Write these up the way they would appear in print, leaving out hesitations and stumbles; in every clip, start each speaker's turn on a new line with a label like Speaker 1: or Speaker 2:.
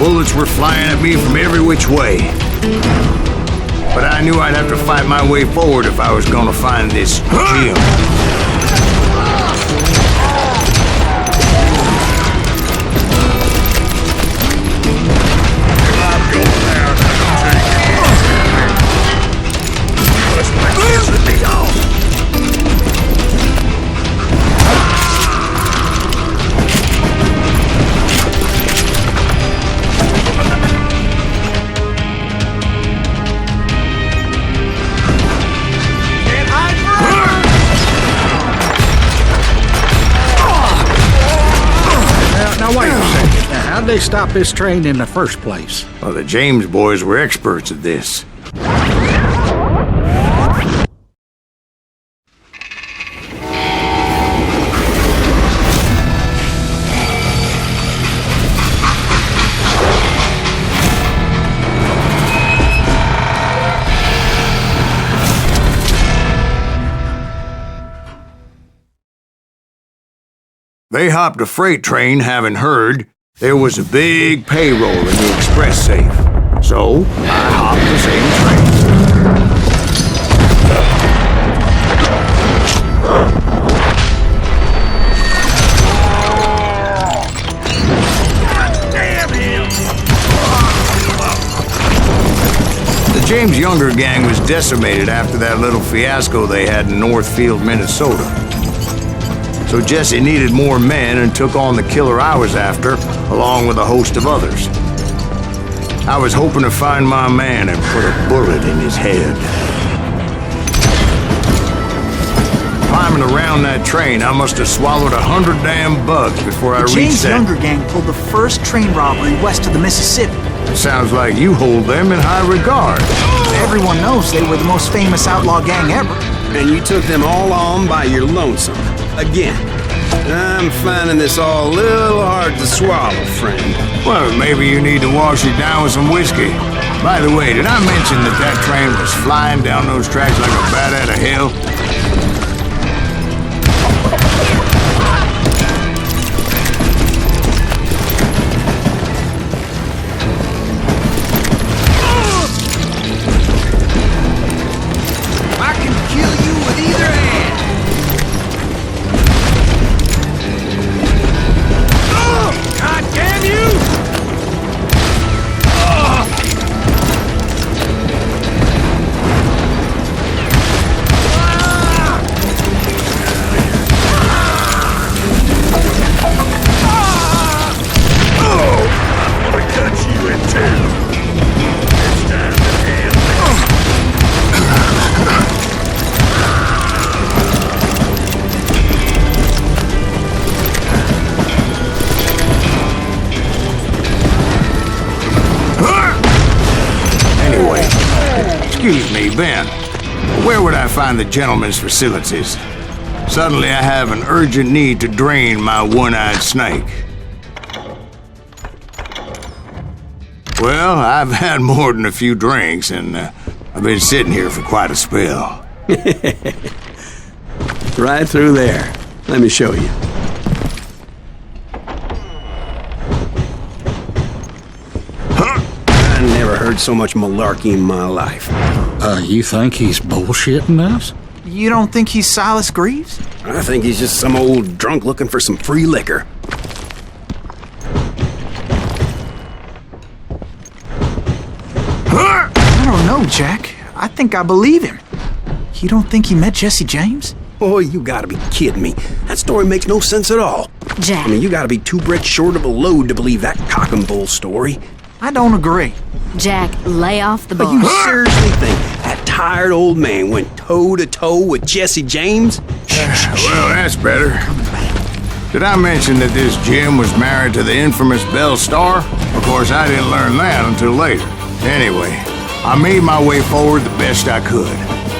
Speaker 1: Bullets were flying at me from every which way. But I knew I'd have to fight my way forward if I was gonna find this gem.
Speaker 2: How'd they stop this train in the first place?
Speaker 1: Well, the James boys were experts at this. They hopped a freight train having heard there was a big payroll in the express safe. So, I hopped the same train.
Speaker 3: Damn him!
Speaker 1: The James Younger gang was decimated after that little fiasco they had in Northfield, Minnesota. So Jesse needed more men and took on the killer I was after, along with a host of others. I was hoping to find my man and put a bullet in his head. Climbing around that train, I must have swallowed 100 damn bugs before I reached
Speaker 4: James
Speaker 1: that.
Speaker 4: Younger gang pulled the first train robbery west of the Mississippi.
Speaker 1: It sounds like you hold them in high regard.
Speaker 4: Everyone knows they were the most famous outlaw gang ever.
Speaker 5: And you took them all on by your lonesome. Again. I'm finding this all a little hard to swallow, friend.
Speaker 1: Well, maybe you need to wash it down with some whiskey. By the way, did I mention that that train was flying down those tracks like a bat out of hell?
Speaker 3: I can kill you with either hand! God damn you! I'm gonna cut you in two. It's time to end
Speaker 1: Anyway, excuse me, Ben. Where would I find the gentleman's facilities? Suddenly I have an urgent need to drain my one-eyed snake. Well, I've had more than a few drinks, and I've been sitting here for quite a spell.
Speaker 5: Right through there. Let me show you. I never heard so much malarkey in my life.
Speaker 2: You think he's bullshitting us?
Speaker 4: You don't think he's Silas Greaves?
Speaker 5: I think he's just some old drunk looking for some free liquor.
Speaker 4: I don't know, Jack. I think I believe him. You don't think he met Jesse James?
Speaker 5: Oh, you gotta be kidding me. That story makes no sense at all.
Speaker 6: Jack.
Speaker 5: I mean, you gotta be two bricks short of a load to believe that cock and bull story.
Speaker 4: I don't agree.
Speaker 6: Jack, lay off the
Speaker 5: But
Speaker 6: bar.
Speaker 5: you seriously think that tired old man went toe-to-toe with Jesse James?
Speaker 1: Well, that's better. Did I mention that this Jim was married to the infamous Belle Starr? Of course, I didn't learn that until later. Anyway, I made my way forward the best I could.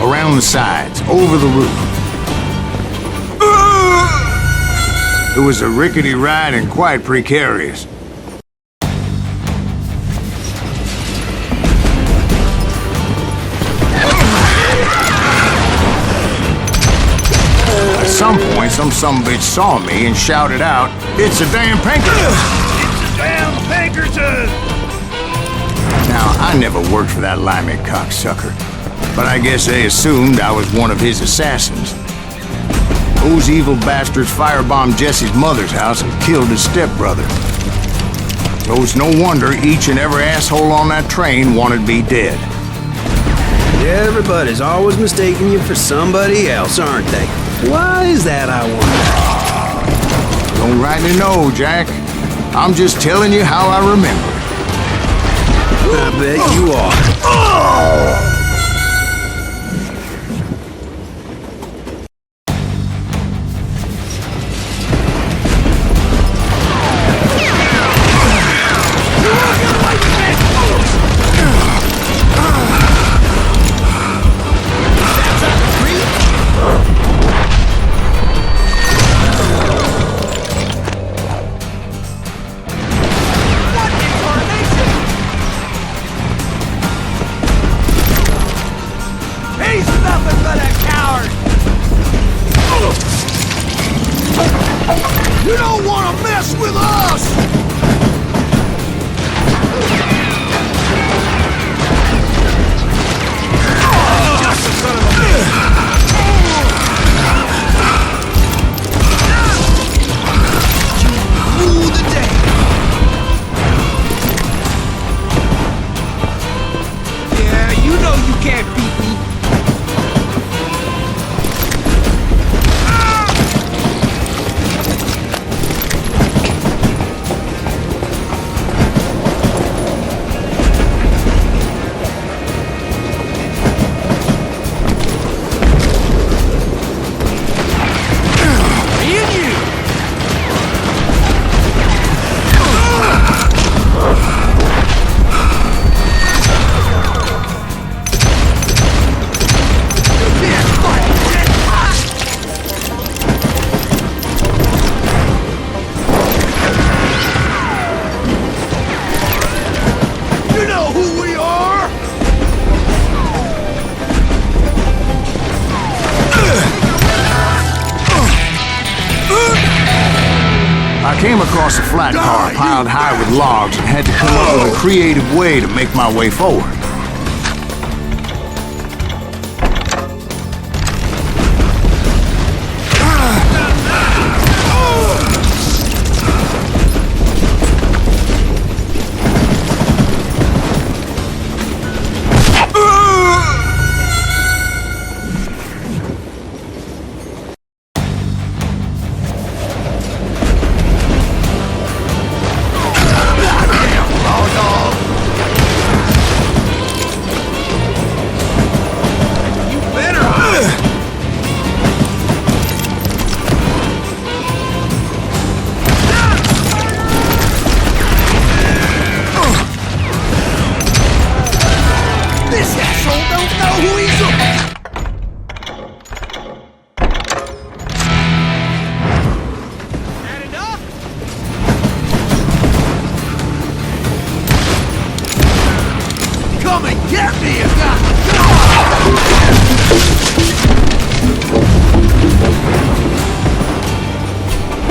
Speaker 1: Around the sides, over the roof. It was a rickety ride and quite precarious. At some point, some sumbitch saw me and shouted out, "It's a damn Pinkerton!"
Speaker 3: It's a damn Pinkerton!
Speaker 1: Now, I never worked for that limey cocksucker, but I guess they assumed I was one of his assassins. Those evil bastards firebombed Jesse's mother's house and killed his stepbrother. So it's no wonder each and every asshole on that train wanted me dead.
Speaker 5: Everybody's always mistaking you for somebody else, aren't they? Why is that, I wonder?
Speaker 1: Don't rightly know, Jack. I'm just telling you how I remember it.
Speaker 5: I bet you are.
Speaker 1: You don't want to mess with us! Rule the day! Yeah, you know you can't beat me. I came across a flat car piled high with logs and had to come up with a creative way to make my way forward. Come and get me, you got.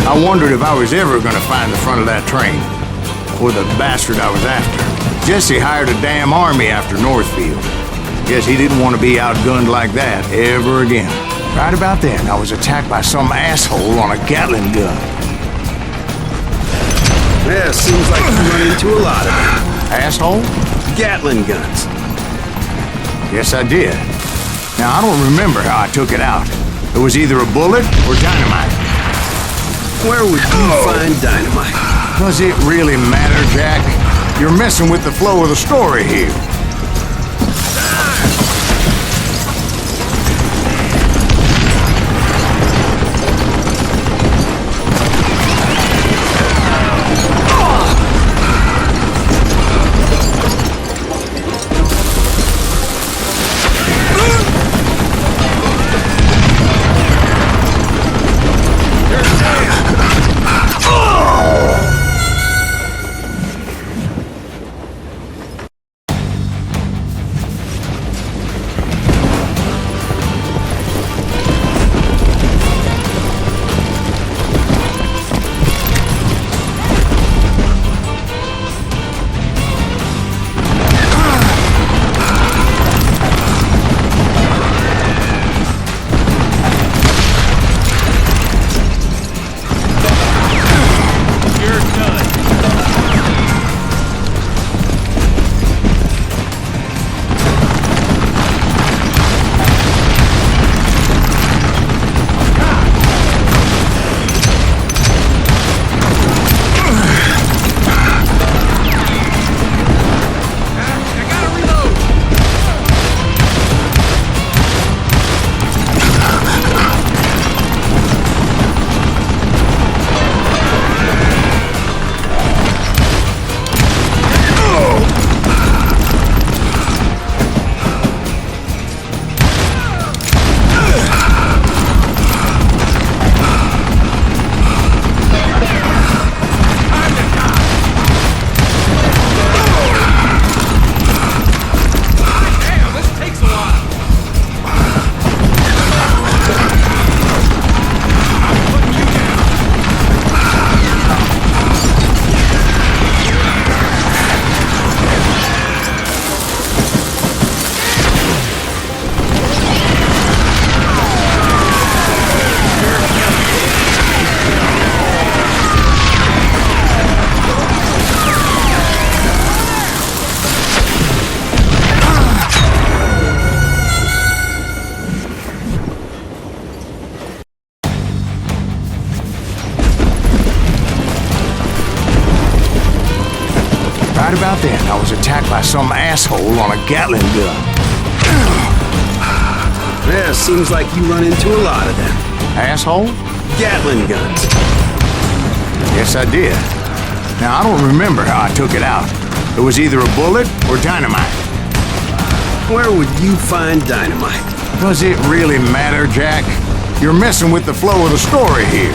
Speaker 1: I wondered if I was ever gonna find the front of that train, or the bastard I was after. Jesse hired a damn army after Northfield. Guess he didn't want to be outgunned like that ever again. Right about then, I was attacked by some asshole on a Gatling gun.
Speaker 5: Yeah, seems like you run into a lot of them.
Speaker 1: Asshole?
Speaker 5: Gatling guns.
Speaker 1: Yes, I did. Now, I don't remember how I took it out. It was either a bullet or dynamite.
Speaker 5: Where would you find dynamite?
Speaker 1: Does it really matter, Jack? You're messing with the flow of the story here. Right about then, I was attacked by some asshole on a Gatling gun.
Speaker 5: Yeah, seems like you run into a lot of them.
Speaker 1: Asshole?
Speaker 5: Gatling guns.
Speaker 1: Yes, I did. Now, I don't remember how I took it out. It was either a bullet or dynamite.
Speaker 5: Where would you find dynamite?
Speaker 1: Does it really matter, Jack? You're messing with the flow of the story here.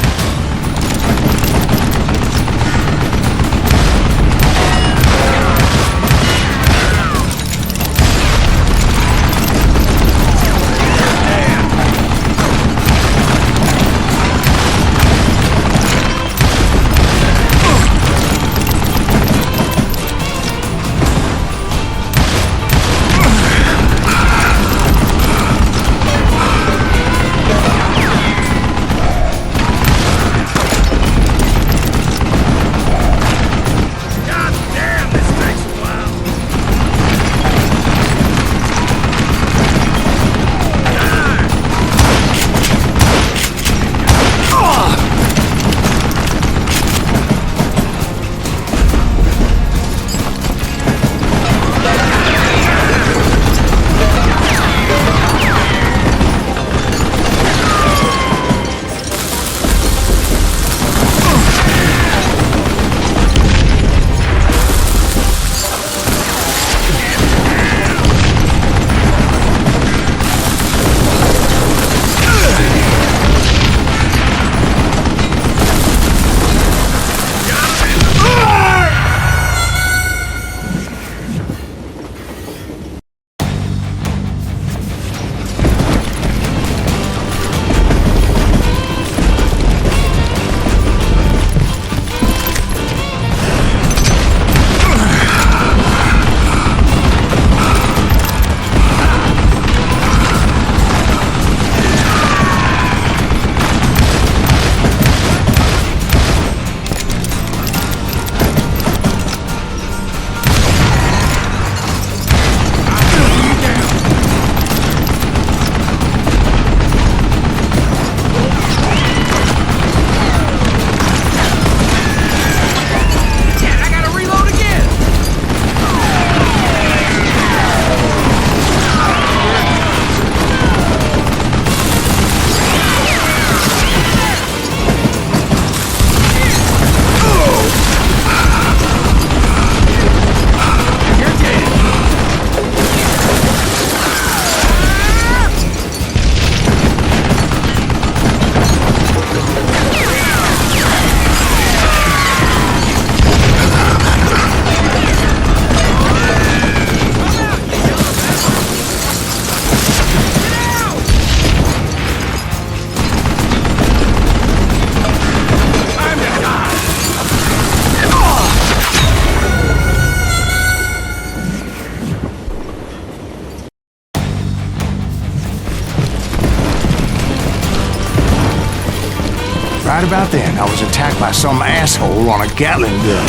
Speaker 1: Right about then, I was attacked by some asshole on a Gatling gun.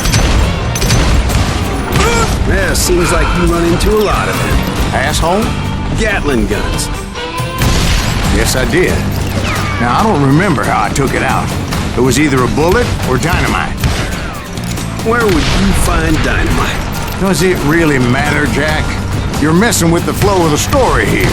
Speaker 5: Yeah, seems like you run into a lot of them.
Speaker 1: Asshole?
Speaker 5: Gatling guns.
Speaker 1: Yes, I did. Now, I don't remember how I took it out. It was either a bullet or dynamite.
Speaker 5: Where would you find dynamite?
Speaker 1: Does it really matter, Jack? You're messing with the flow of the story here.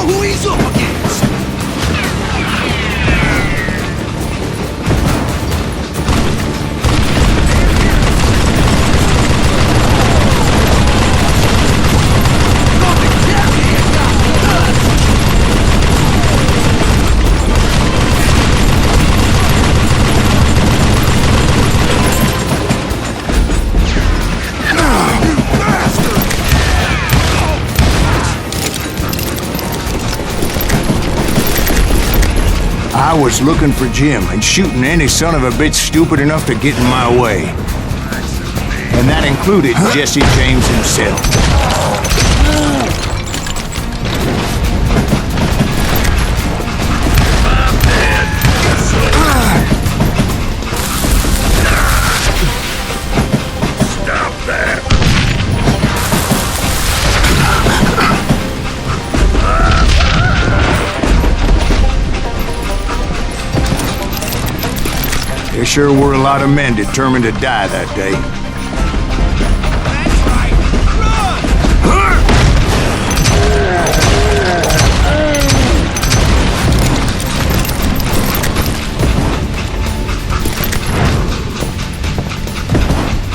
Speaker 5: who he's up against!
Speaker 1: I was looking for Jim and shooting any son of a bitch stupid enough to get in my way. And that included Jesse James himself.
Speaker 3: Stop that!
Speaker 1: There sure were a lot of men determined to die that day.
Speaker 5: That's right!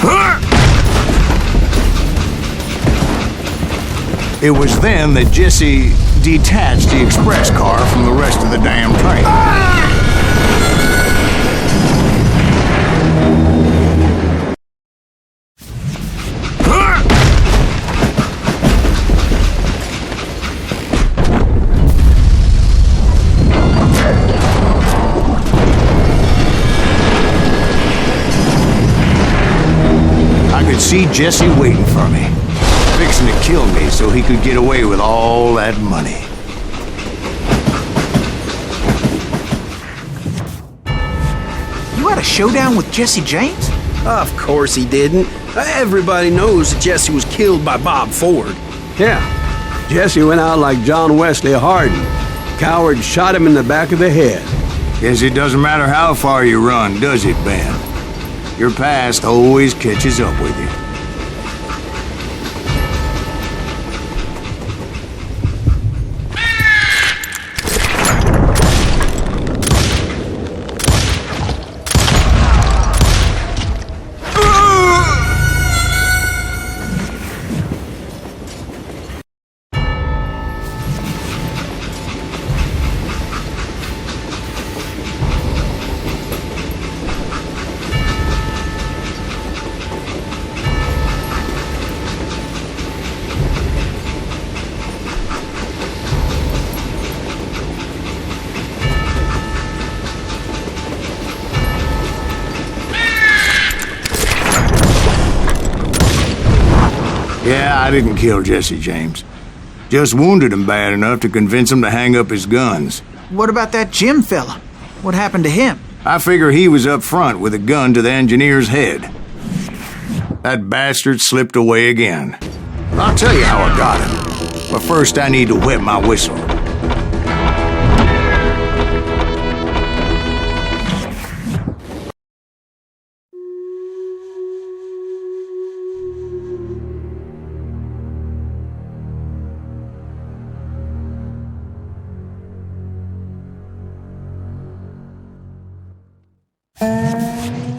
Speaker 1: Run! It was then that Jesse detached the express car from the rest of the damn train. See Jesse waiting for me, fixing to kill me so he could get away with all that money.
Speaker 4: You had a showdown with Jesse James?
Speaker 5: Of course he didn't. Everybody knows that Jesse was killed by Bob Ford.
Speaker 7: Yeah. Jesse went out like John Wesley Hardin. Coward shot him in the back of the head.
Speaker 1: Guess it doesn't matter how far you run, does it, Ben? Your past always catches up with you. Yeah, I didn't kill Jesse James. Just wounded him bad enough to convince him to hang up his guns.
Speaker 4: What about that Jim fella? What happened to him?
Speaker 1: I figure he was up front with a gun to the engineer's head. That bastard slipped away again. I'll tell you how I got him. But first I need to wet my whistle.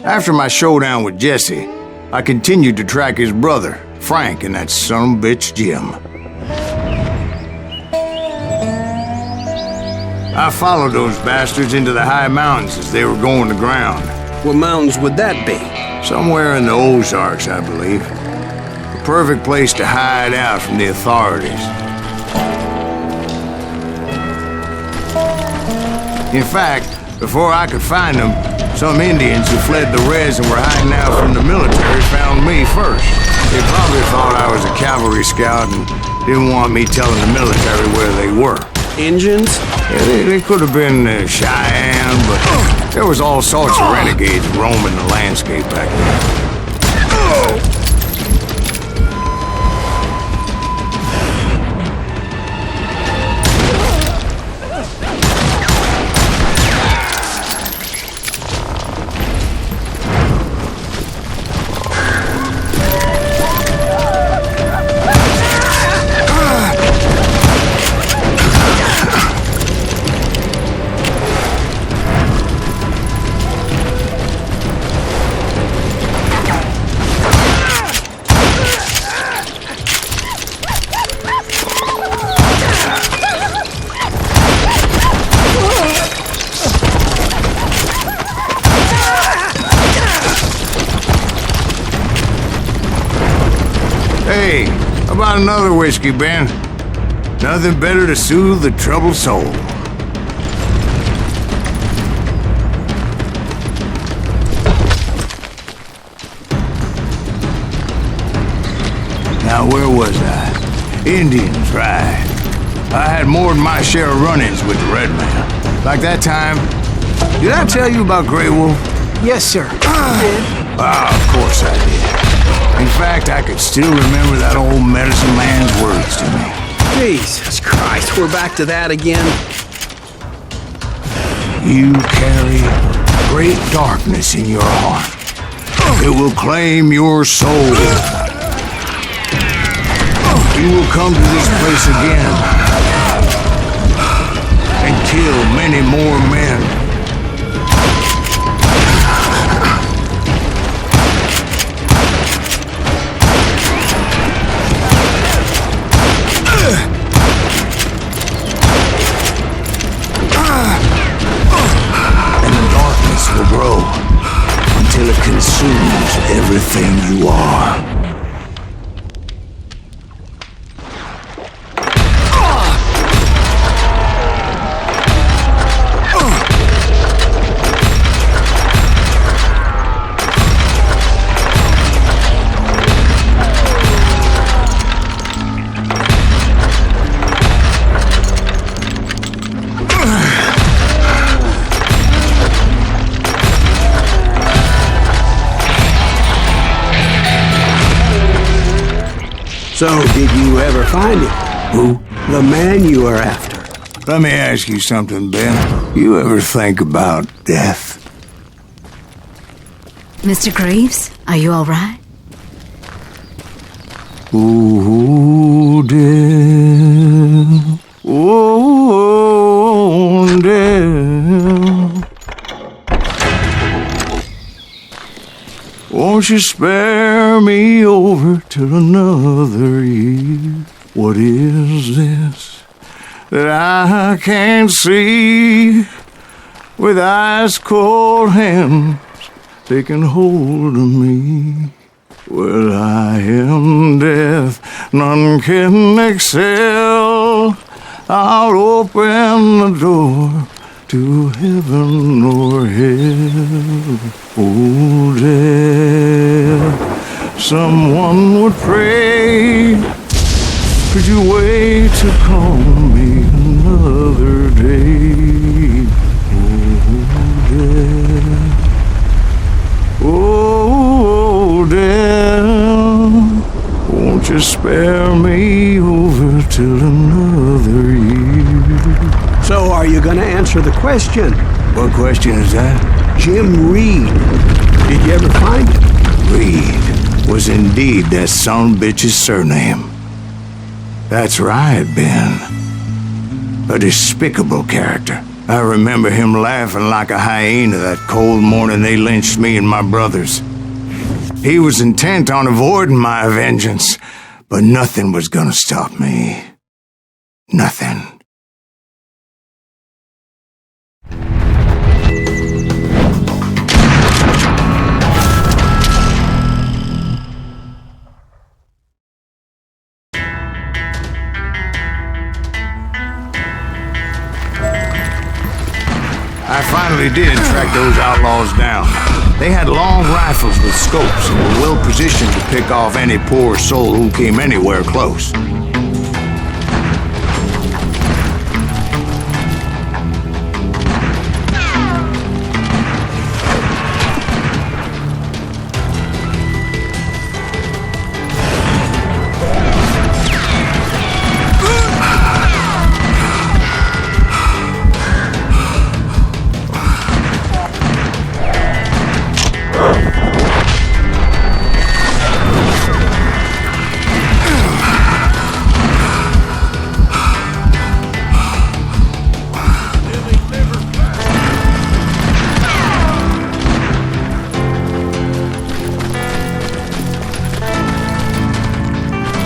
Speaker 1: After my showdown with Jesse, I continued to track his brother, Frank, and that son of a bitch, Jim. I followed those bastards into the high mountains as they were going to ground.
Speaker 5: What mountains would that be?
Speaker 1: Somewhere in the Ozarks, I believe. The perfect place to hide out from the authorities. In fact, before I could find them, some Indians who fled the res and were hiding out from the military found me first. They probably thought I was a cavalry scout and didn't want me telling the military where they were.
Speaker 5: Indians?
Speaker 1: Yeah, they could have been Cheyenne, but there was all sorts of renegades roaming the landscape back then. about another whiskey, Ben? Nothing better to soothe the troubled soul. Now, where was I? Indians, right. I had more than my share of run-ins with the red man. Like that time. Did I tell you about Grey Wolf?
Speaker 4: Yes, sir.
Speaker 1: Of course I did. In fact, I could still remember that old medicine man's words to me.
Speaker 5: Jesus Christ, we're back to that again.
Speaker 1: You carry great darkness in your heart. It will claim your soul. You will come to this place again and kill many more men. And the darkness will grow until it consumes everything you are.
Speaker 7: So, did you ever find him?
Speaker 1: Who?
Speaker 7: The man you are after.
Speaker 1: Let me ask you something, Ben. You ever think about death?
Speaker 6: Mr. Greaves, are you all right?
Speaker 1: Ooh, death. Oh, death. Won't you spare me over till another year? What is this that I can't see? With ice cold hands taking hold of me. Well, I am death, none can excel. I'll open the door to heaven or hell. Oh, death, someone would pray. Could you wait to call me another day? Oh, death, won't you spare me over till another year?
Speaker 7: So, are you gonna answer the question?
Speaker 1: What question is that?
Speaker 7: Jim Reed. Did you ever find him?
Speaker 1: Reed was indeed that son of a bitch's surname. That's right, Ben. A despicable character. I remember him laughing like a hyena that cold morning they lynched me and my brothers. He was intent on avoiding my vengeance, but nothing was gonna stop me. Nothing. I finally did track those outlaws down. They had long rifles with scopes and were well positioned to pick off any poor soul who came anywhere close.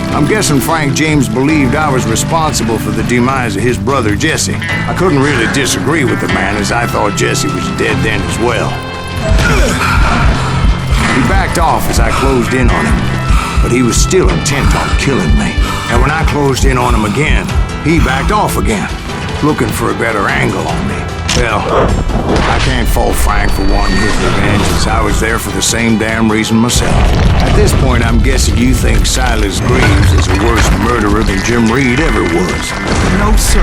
Speaker 1: I'm guessing Frank James believed I was responsible for the demise of his brother Jesse. I couldn't really disagree with the man, as I thought Jesse was dead then as well. He backed off as I closed in on him. but he was still intent on killing me. And when I closed in on him again, he backed off again, looking for a better angle on me. Well, I can't fault Frank for wanting his revenge, as I was there for the same damn reason myself. At this point, I'm guessing you think Silas Greaves is a worse murderer than Jim Reed ever was.
Speaker 4: No, sir.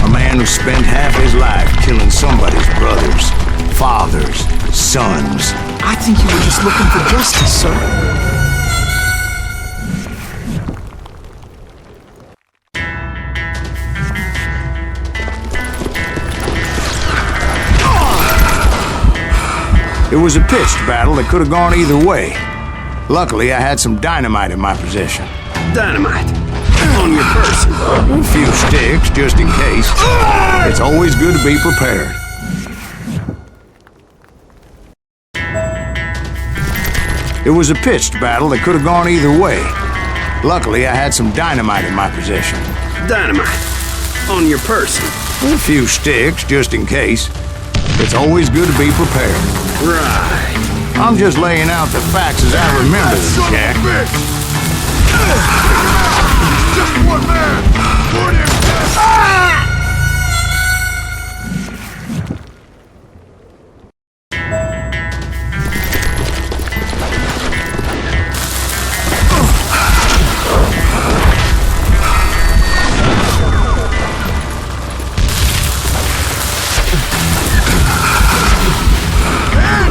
Speaker 1: A man who spent half his life killing somebody's brothers, fathers, sons.
Speaker 4: I think you were just looking for justice, sir.
Speaker 1: It was a pitched battle that could have gone either way. Luckily, I had some dynamite in my possession.
Speaker 5: Dynamite. On your person.
Speaker 1: A few sticks, just in case. It's always good to be prepared. It was a pitched battle that could have gone either way. Luckily, I had some dynamite in my possession.
Speaker 5: Dynamite. On your person.
Speaker 1: A few sticks, just in case. It's always good to be prepared.
Speaker 5: Right.
Speaker 1: I'm just laying out the facts as I remember them, Jack.
Speaker 3: Just one man! Put him down!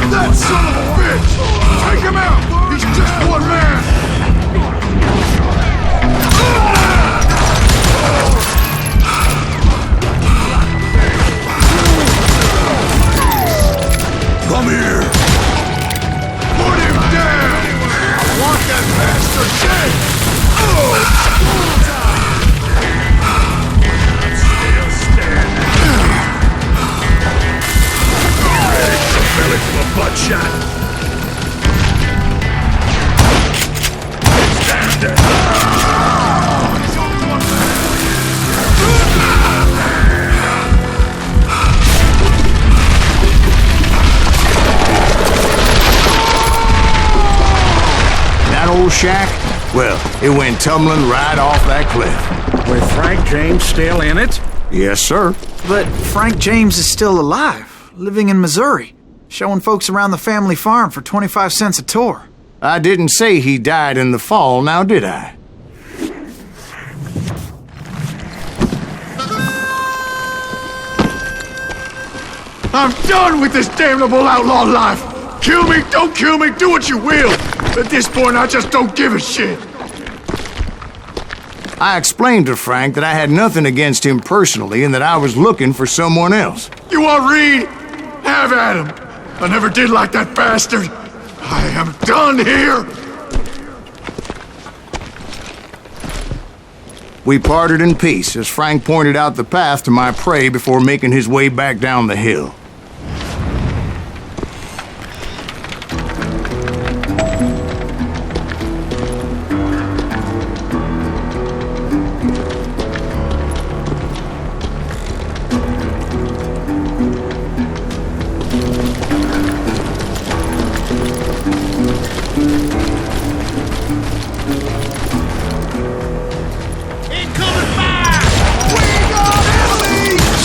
Speaker 3: That son of a bitch! Take him out! He's just one man! Come here! Put him down! I want that bastard dead! Still standing. Ready for the belly from a butt shot. Stand there.
Speaker 1: That old shack? Well, it went tumbling right off that cliff.
Speaker 2: With Frank James still in it?
Speaker 1: Yes, sir.
Speaker 4: But Frank James is still alive, living in Missouri, showing folks around the family farm for 25 cents a tour.
Speaker 1: I didn't say he died in the fall, now did I?
Speaker 3: I'm done with this damnable outlaw life! Kill me, don't kill me, do what you will! At this point, I just don't give a shit!
Speaker 1: I explained to Frank that I had nothing against him personally and that I was looking for someone else.
Speaker 3: You want Reed? Have at him! I never did like that bastard! I am done here!
Speaker 1: We parted in peace as Frank pointed out the path to my prey before making his way back down the hill.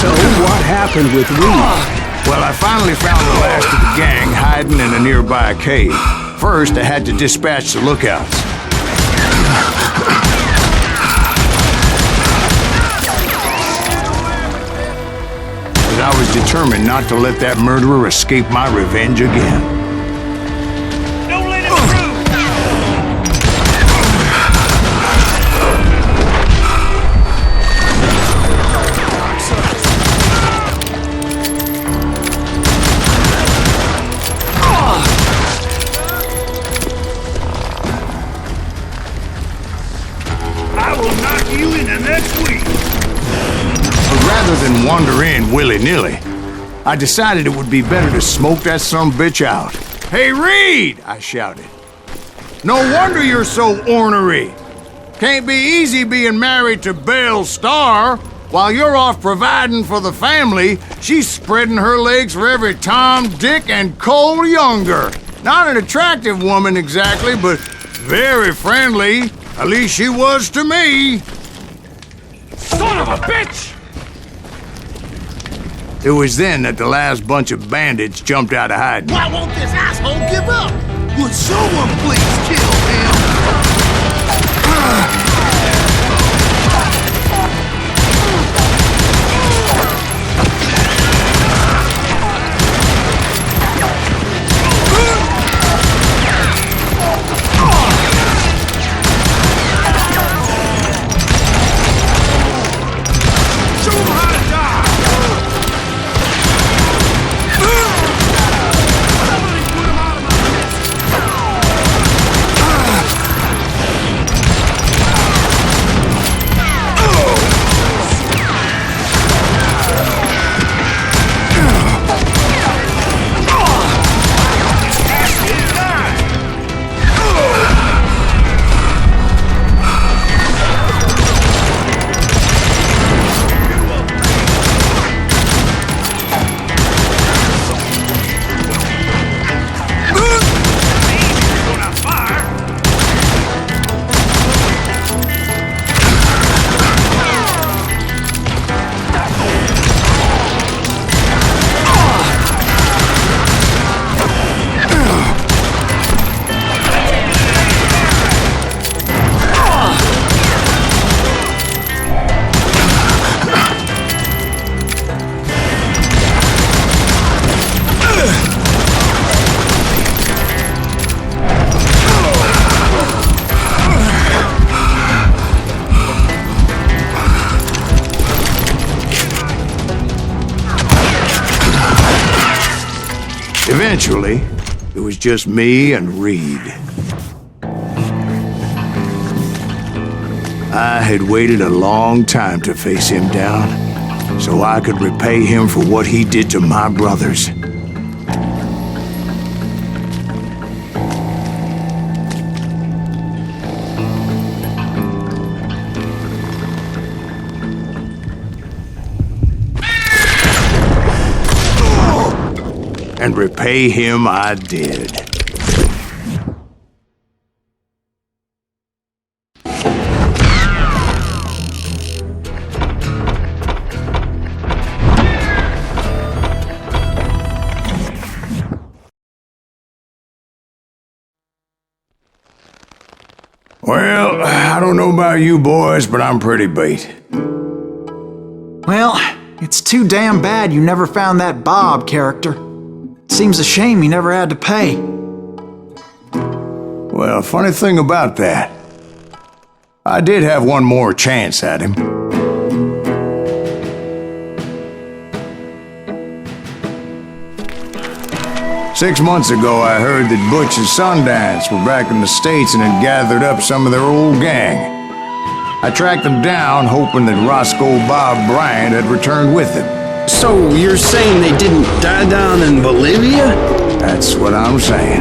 Speaker 7: So, what happened with Reed?
Speaker 1: Well, I finally found the last of the gang hiding in a nearby cave. First, I had to dispatch the lookouts. But I was determined not to let that murderer escape my revenge again.
Speaker 3: Don't let him through! I will knock you into next week!
Speaker 1: But rather than wander in willy-nilly, I decided it would be better to smoke that sumbitch out. Hey, Reed! I shouted. No wonder you're so ornery. Can't be easy being married to Belle Starr. While you're off providing for the family, she's spreading her legs for every Tom, Dick, and Cole Younger. Not an attractive woman exactly, but Very friendly. At least she was to me.
Speaker 3: Son of a bitch!
Speaker 1: It was then that the last bunch of bandits jumped out of hiding.
Speaker 8: Why won't this asshole give up? Would someone please kill him?
Speaker 1: Eventually, it was just me and Reed. I had waited a long time to face him down, so I could repay him for what he did to my brothers. And repay him I did. Well, I don't know about you boys, but I'm pretty beat.
Speaker 4: Well, it's too damn bad you never found that Bob character. Seems a shame you never had to pay.
Speaker 1: Well, funny thing about that, I did have one more chance at him. Six months ago, I heard that Butch and Sundance were back in the States and had gathered up some of their old gang. I tracked them down, hoping that Roscoe Bob Bryant had returned with them.
Speaker 5: So you're saying they didn't die down in Bolivia?
Speaker 1: That's what I'm saying.